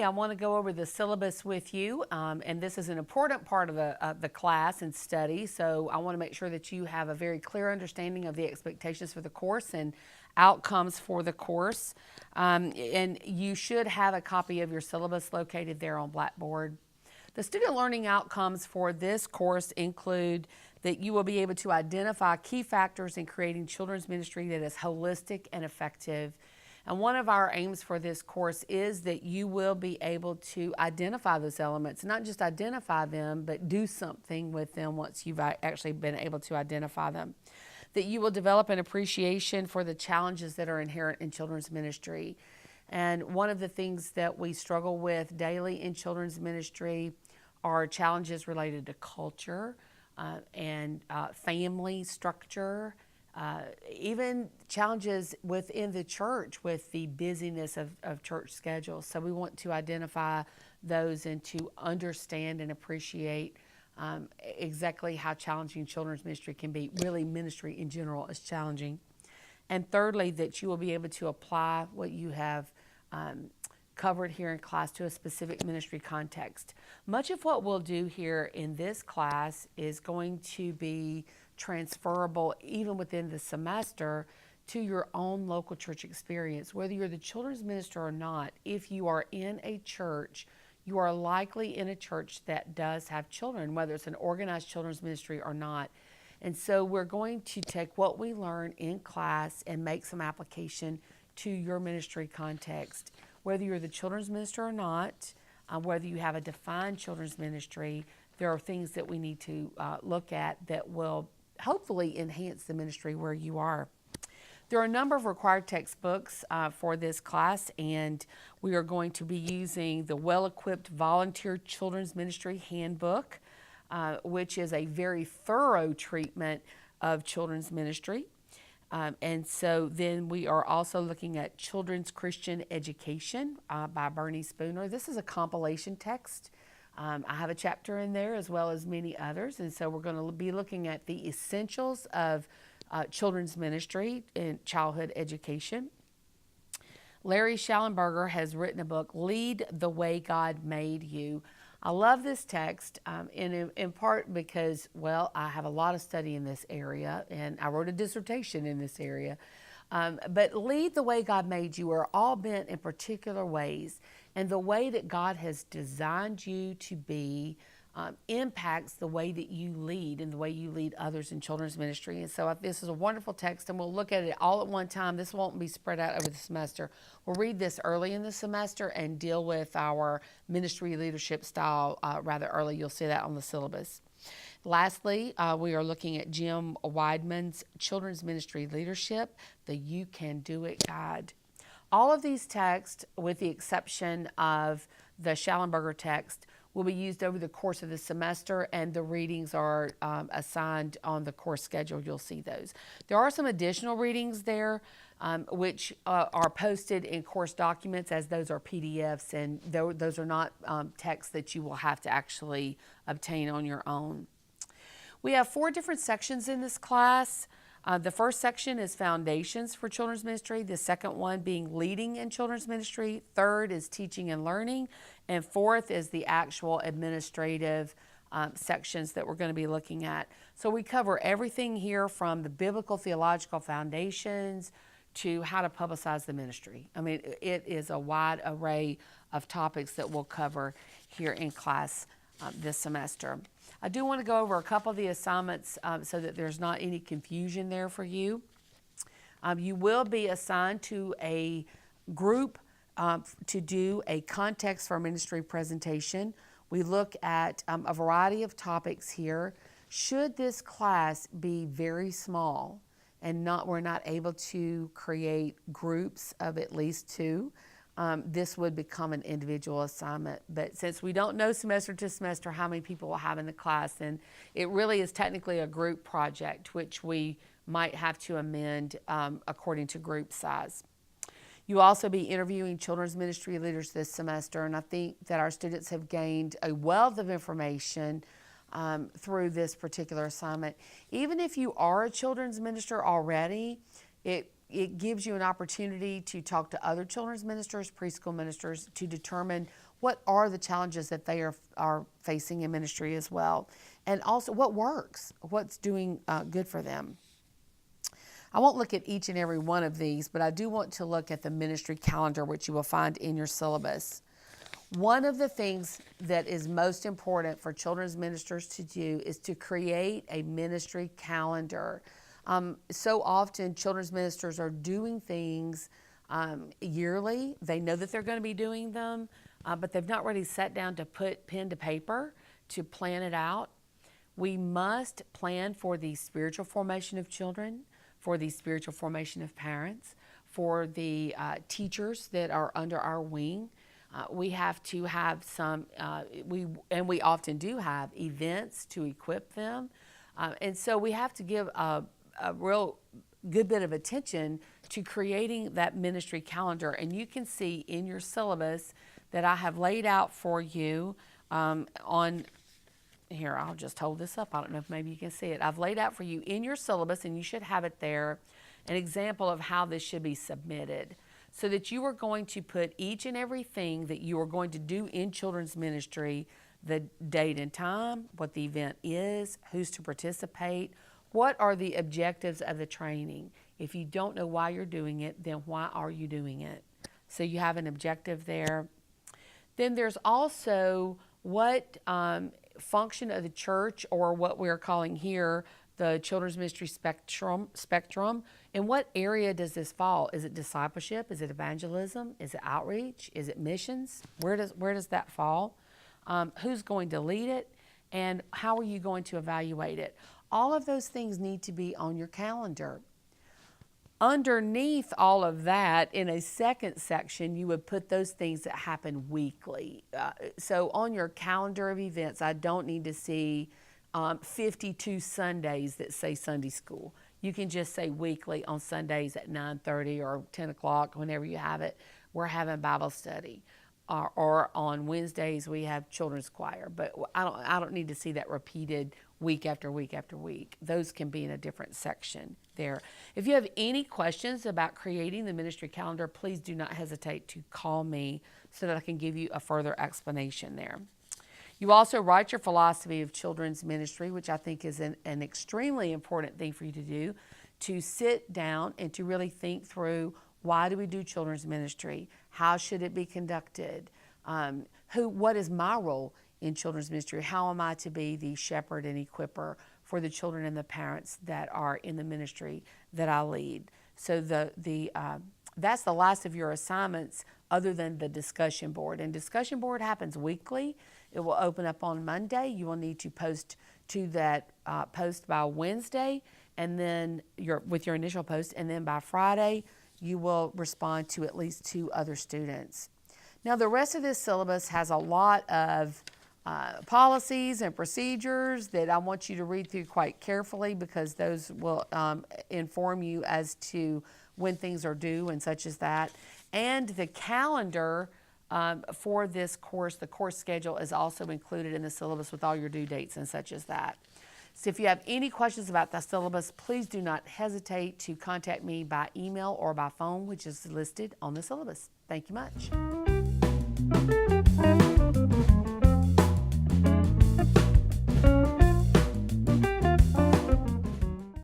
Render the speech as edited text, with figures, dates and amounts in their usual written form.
Today I want to go over the syllabus with you, and this is an important part of the class and study, so I want to make sure that you have a very clear understanding of the expectations for the course and outcomes for the course. And you should have a copy of your syllabus located there on Blackboard. The student learning outcomes for this course include that you will be able to identify key factors in creating children's ministry that is holistic and effective. And one of our aims for this course is that you will be able to identify those elements, not just identify them, but do something with them once you've actually been able to identify them. That you will develop an appreciation for the challenges that are inherent in children's ministry. And one of the things that we struggle with daily in children's ministry are challenges related to culture and family structure, even challenges within the church with the busyness of church schedules. So we want to identify those and to understand and appreciate exactly how challenging children's ministry can be. Really, ministry in general is challenging. And thirdly, that you will be able to apply what you have covered here in class to a specific ministry context. Much of what we'll do here in this class is going to be transferable even within the semester to your own local church experience. Whether you're the children's minister or not, if you are in a church, you are likely in a church that does have children, whether it's an organized children's ministry or not. And so we're going to take what we learn in class and make some application to your ministry context. Whether you're the children's minister or not, whether you have a defined children's ministry, there are things that we need to look at that will hopefully enhance the ministry where you are. There are a number of required textbooks for this class, and we are going to be using the Well-Equipped Volunteer Children's Ministry Handbook, which is a very thorough treatment of children's ministry. And so then we are also looking at Children's Christian Education by Bernie Spooner. This is a compilation text. I have a chapter in there as well as many others. And so we're going to be looking at the essentials of children's ministry and childhood education. Larry Schallenberger has written a book, Lead the Way God Made You. I love this text in part because, well, I have a lot of study in this area, and I wrote a dissertation in this area. But lead the way God made you are all bent in particular ways, and the way that God has designed you to be impacts the way that you lead and the way you lead others in children's ministry. And so this is a wonderful text, and we'll look at it all at one time. This won't be spread out over the semester. We'll read this early in the semester and deal with our ministry leadership style rather early. You'll see that on the syllabus. Lastly, we are looking at Jim Weidman's Children's Ministry Leadership, the You Can Do It Guide. All of these texts, with the exception of the Schallenberger text, will be used over the course of the semester, and the readings are assigned on the course schedule. You'll see those. There are some additional readings there, which are posted in course documents, as those are PDFs, and those are not texts that you will have to actually obtain on your own. We have 4 different sections in this class. The first section is Foundations for Children's Ministry. The second one being Leading in Children's Ministry. Third is Teaching and Learning. And fourth is the actual administrative sections that we're going to be looking at. So we cover everything here from the biblical theological foundations to how to publicize the ministry. I mean, it is a wide array of topics that we'll cover here in class this semester. I do want to go over a couple of the assignments so that there's not any confusion there for you. You will be assigned to a group to do a context for ministry presentation. We look at a variety of topics here. Should this class be very small and we're not able to create groups of at least 2, this would become an individual assignment. But since we don't know semester to semester how many people we'll have in the class, then it really is technically a group project, which we might have to amend according to group size. You'll also be interviewing children's ministry leaders this semester, and I think that our students have gained a wealth of information through this particular assignment. Even if you are a children's minister already, it gives you an opportunity to talk to other children's ministers, preschool ministers, to determine what are the challenges that they are facing in ministry as well, and also what works, what's doing good for them. I won't look at each and every one of these, but I do want to look at the ministry calendar, which you will find in your syllabus. One of the things that is most important for children's ministers to do is to create a ministry calendar. So often children's ministers are doing things yearly. They know that they're going to be doing them, but they've not really sat down to put pen to paper to plan it out. We must plan for the spiritual formation of children, for the spiritual formation of parents, for the teachers that are under our wing. We have to have some, we often do have events to equip them. And so we have to give a real good bit of attention to creating that ministry calendar. And you can see in your syllabus that I have laid out for you on here. I'll just hold this up. I don't know if maybe you can see it. I've laid out for you in your syllabus, and you should have it there, an example of how this should be submitted, so that you are going to put each and everything that you are going to do in children's ministry, the date and time, what the event is, who's to participate, what are the objectives of the training. If you don't know why you're doing it, then why are you doing it? So you have an objective there. Then there's also what function of the church, or what we're calling here the children's ministry spectrum. In what area does this fall? Is it discipleship? Is it evangelism? Is it outreach? Is it missions? Where does that fall? Who's going to lead it? And how are you going to evaluate it? All of those things need to be on your calendar. Underneath all of that, in a second section, you would put those things that happen weekly. So on your calendar of events, I don't need to see 52 Sundays that say Sunday school. You can just say weekly on Sundays at 9:30 or 10 o'clock, whenever you have it, we're having Bible study. Or on Wednesdays we have children's choir. But I don't need to see that repeated week after week after week. Those can be in a different section there. If you have any questions about creating the ministry calendar, please do not hesitate to call me so that I can give you a further explanation there. You also write your philosophy of children's ministry, which I think is an extremely important thing for you to do, to sit down and to really think through, why do we do children's ministry? How should it be conducted? What is my role in children's ministry? How am I to be the shepherd and equipper for the children and the parents that are in the ministry that I lead? So that's the last of your assignments, other than the discussion board. And discussion board happens weekly. It will open up on Monday. You will need to post to that post by Wednesday, and then with your initial post, and then by Friday you will respond to at least 2 other students. Now the rest of this syllabus has a lot of policies and procedures that I want you to read through quite carefully, because those will inform you as to when things are due and such as that. And the calendar for this course, the course schedule, is also included in the syllabus with all your due dates and such as that. So if you have any questions about the syllabus, please do not hesitate to contact me by email or by phone, which is listed on the syllabus. Thank you much.